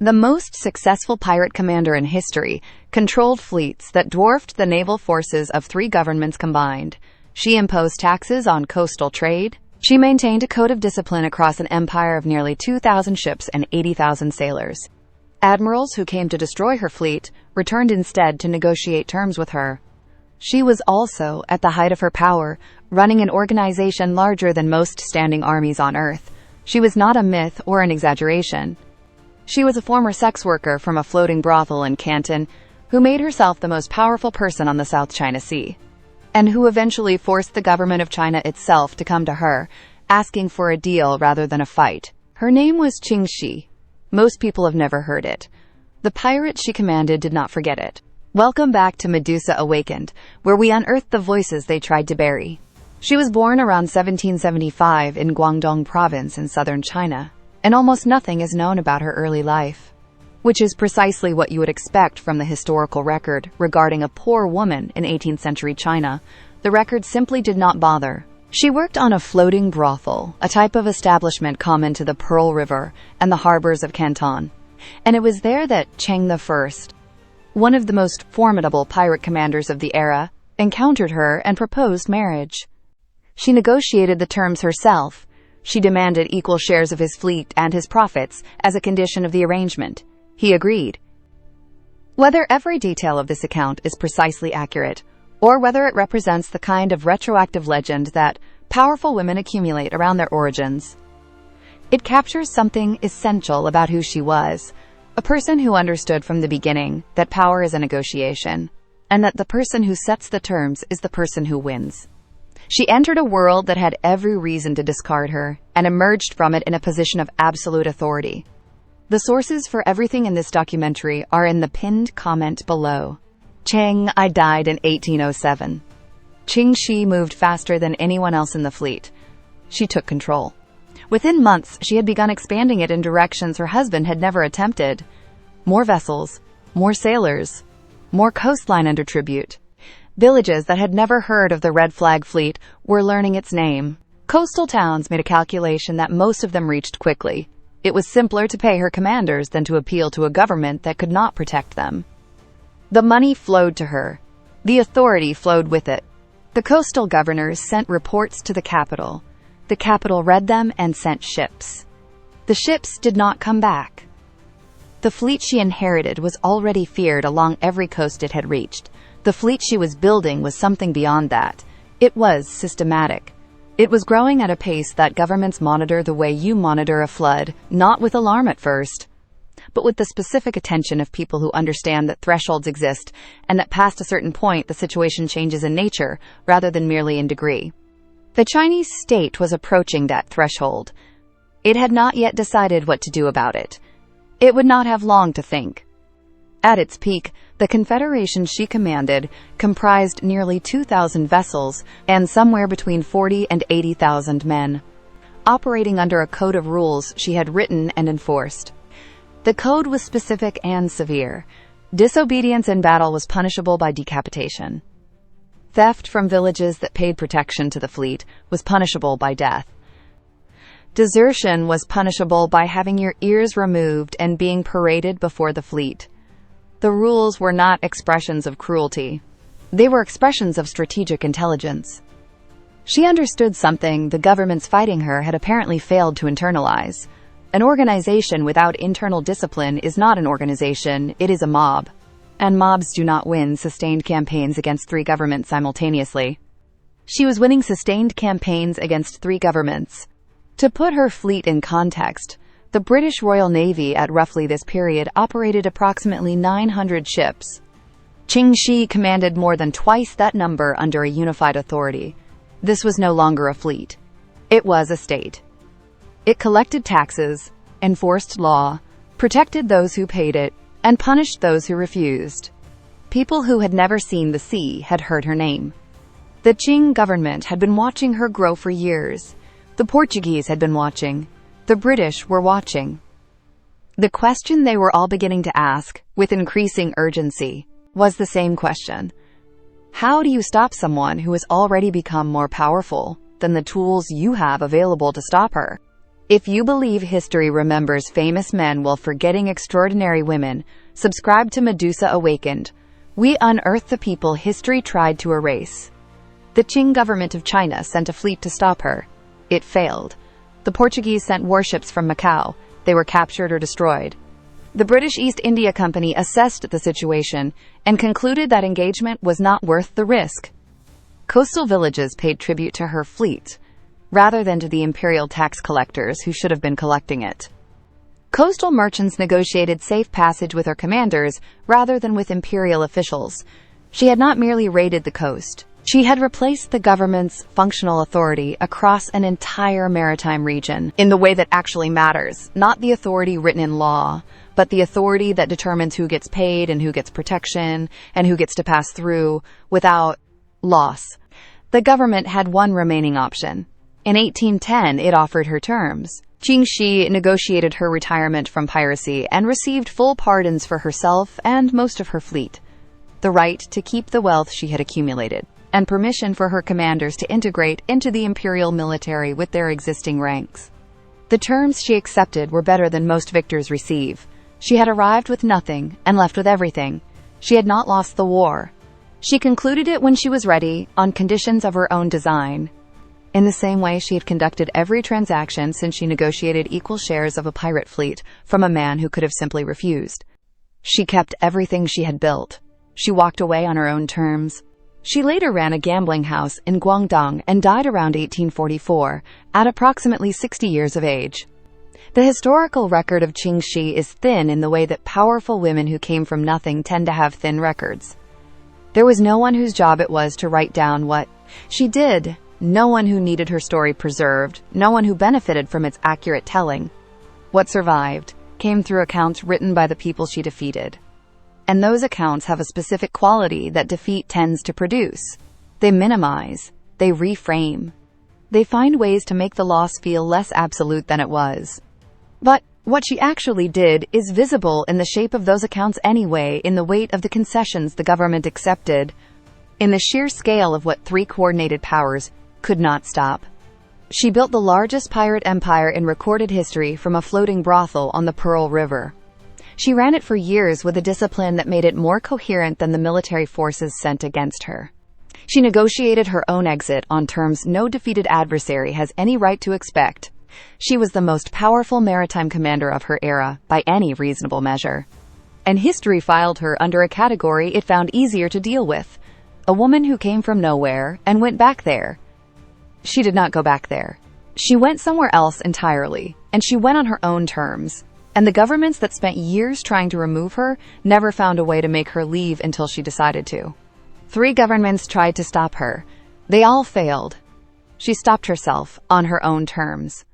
the most successful pirate commander in history, controlled fleets that dwarfed the naval forces of 3 governments combined. She imposed taxes on coastal trade. She maintained a code of discipline across an empire of nearly 2,000 ships and 80,000 sailors. Admirals who came to destroy her fleet returned instead to negotiate terms with her. She was also, at the height of her power, running an organization larger than most standing armies on Earth. She was not a myth or an exaggeration. She was a former sex worker from a floating brothel in Canton who made herself the most powerful person on the South China Sea, and who eventually forced the government of China itself to come to her, asking for a deal rather than a fight. Her name was Ching Shih. Most people have never heard it. The pirates she commanded did not forget it. Welcome back to Medusa Awakened, where we unearth the voices they tried to bury. She was born around 1775 in Guangdong province in southern China, and almost nothing is known about her early life, which is precisely what you would expect from the historical record regarding a poor woman in 18th century China. The record simply did not bother. She worked on a floating brothel, a type of establishment common to the Pearl River and the harbors of Canton. And it was there that Cheng I, one of the most formidable pirate commanders of the era, encountered her and proposed marriage. She negotiated the terms herself. She demanded equal shares of his fleet and his profits as a condition of the arrangement. He agreed. Whether every detail of this account is precisely accurate, or whether it represents the kind of retroactive legend that powerful women accumulate around their origins, it captures something essential about who she was, a person who understood from the beginning that power is a negotiation, and that the person who sets the terms is the person who wins. She entered a world that had every reason to discard her, and emerged from it in a position of absolute authority. The sources for everything in this documentary are in the pinned comment below. Cheng I died in 1807. Ching Shih moved faster than anyone else in the fleet. She took control. Within months, she had begun expanding it in directions her husband had never attempted. More vessels, more sailors, more coastline under tribute. Villages that had never heard of the Red Flag Fleet were learning its name. Coastal towns made a calculation that most of them reached quickly. It was simpler to pay her commanders than to appeal to a government that could not protect them. The money flowed to her. The authority flowed with it. The coastal governors sent reports to the capital. The capital read them and sent ships. The ships did not come back. The fleet she inherited was already feared along every coast it had reached. The fleet she was building was something beyond that. It was systematic. It was growing at a pace that governments monitor the way you monitor a flood, not with alarm at first, but with the specific attention of people who understand that thresholds exist and that past a certain point the situation changes in nature rather than merely in degree. The Chinese state was approaching that threshold. It had not yet decided what to do about it. It would not have long to think. At its peak, the confederation she commanded comprised nearly 2,000 vessels and somewhere between 40 and 80,000 men, operating under a code of rules she had written and enforced. The code was specific and severe. Disobedience in battle was punishable by decapitation. Theft from villages that paid protection to the fleet was punishable by death. Desertion was punishable by having your ears removed and being paraded before the fleet. The rules were not expressions of cruelty. They were expressions of strategic intelligence. She understood something the governments fighting her had apparently failed to internalize. An organization without internal discipline is not an organization, it is a mob. And mobs do not win sustained campaigns against 3 governments simultaneously. She was winning sustained campaigns against 3 governments. To put her fleet in context, the British Royal Navy at roughly this period operated approximately 900 ships. Ching Shih commanded more than twice that number under a unified authority. This was no longer a fleet. It was a state. It collected taxes, enforced law, protected those who paid it, and punished those who refused. People who had never seen the sea had heard her name. The Qing government had been watching her grow for years. The Portuguese had been watching. The British were watching. The question they were all beginning to ask, with increasing urgency, was the same question. How do you stop someone who has already become more powerful than the tools you have available to stop her? If you believe history remembers famous men while forgetting extraordinary women, subscribe to Medusa Awakened. We unearth the people history tried to erase. The Qing government of China sent a fleet to stop her. It failed. The Portuguese sent warships from Macau. They were captured or destroyed. The British East India Company assessed the situation and concluded that engagement was not worth the risk. Coastal villages paid tribute to her fleet, rather than to the imperial tax collectors who should have been collecting it. Coastal merchants negotiated safe passage with her commanders rather than with imperial officials. She had not merely raided the coast. She had replaced the government's functional authority across an entire maritime region in the way that actually matters, not the authority written in law, but the authority that determines who gets paid and who gets protection and who gets to pass through without loss. The government had one remaining option. In 1810, it offered her terms. Ching Shih negotiated her retirement from piracy and received full pardons for herself and most of her fleet, the right to keep the wealth she had accumulated, and permission for her commanders to integrate into the imperial military with their existing ranks. The terms she accepted were better than most victors receive. She had arrived with nothing and left with everything. She had not lost the war. She concluded it when she was ready, on conditions of her own design. In the same way she had conducted every transaction since she negotiated equal shares of a pirate fleet from a man who could have simply refused. She kept everything she had built. She walked away on her own terms. She later ran a gambling house in Guangdong and died around 1844, at approximately 60 years of age. The historical record of Ching Shih is thin in the way that powerful women who came from nothing tend to have thin records. There was no one whose job it was to write down what she did, no one who needed her story preserved, no one who benefited from its accurate telling. What survived came through accounts written by the people she defeated. And those accounts have a specific quality that defeat tends to produce. They minimize, they reframe. They find ways to make the loss feel less absolute than it was. But what she actually did is visible in the shape of those accounts anyway, in the weight of the concessions the government accepted, in the sheer scale of what three coordinated powers could not stop. She built the largest pirate empire in recorded history from a floating brothel on the Pearl River. She ran it for years with a discipline that made it more coherent than the military forces sent against her. She negotiated her own exit on terms no defeated adversary has any right to expect. She was the most powerful maritime commander of her era by any reasonable measure. And history filed her under a category it found easier to deal with: a woman who came from nowhere and went back there. She did not go back there. She went somewhere else entirely, and she went on her own terms. And the governments that spent years trying to remove her never found a way to make her leave until she decided to. 3 governments tried to stop her. They all failed. She stopped herself on her own terms.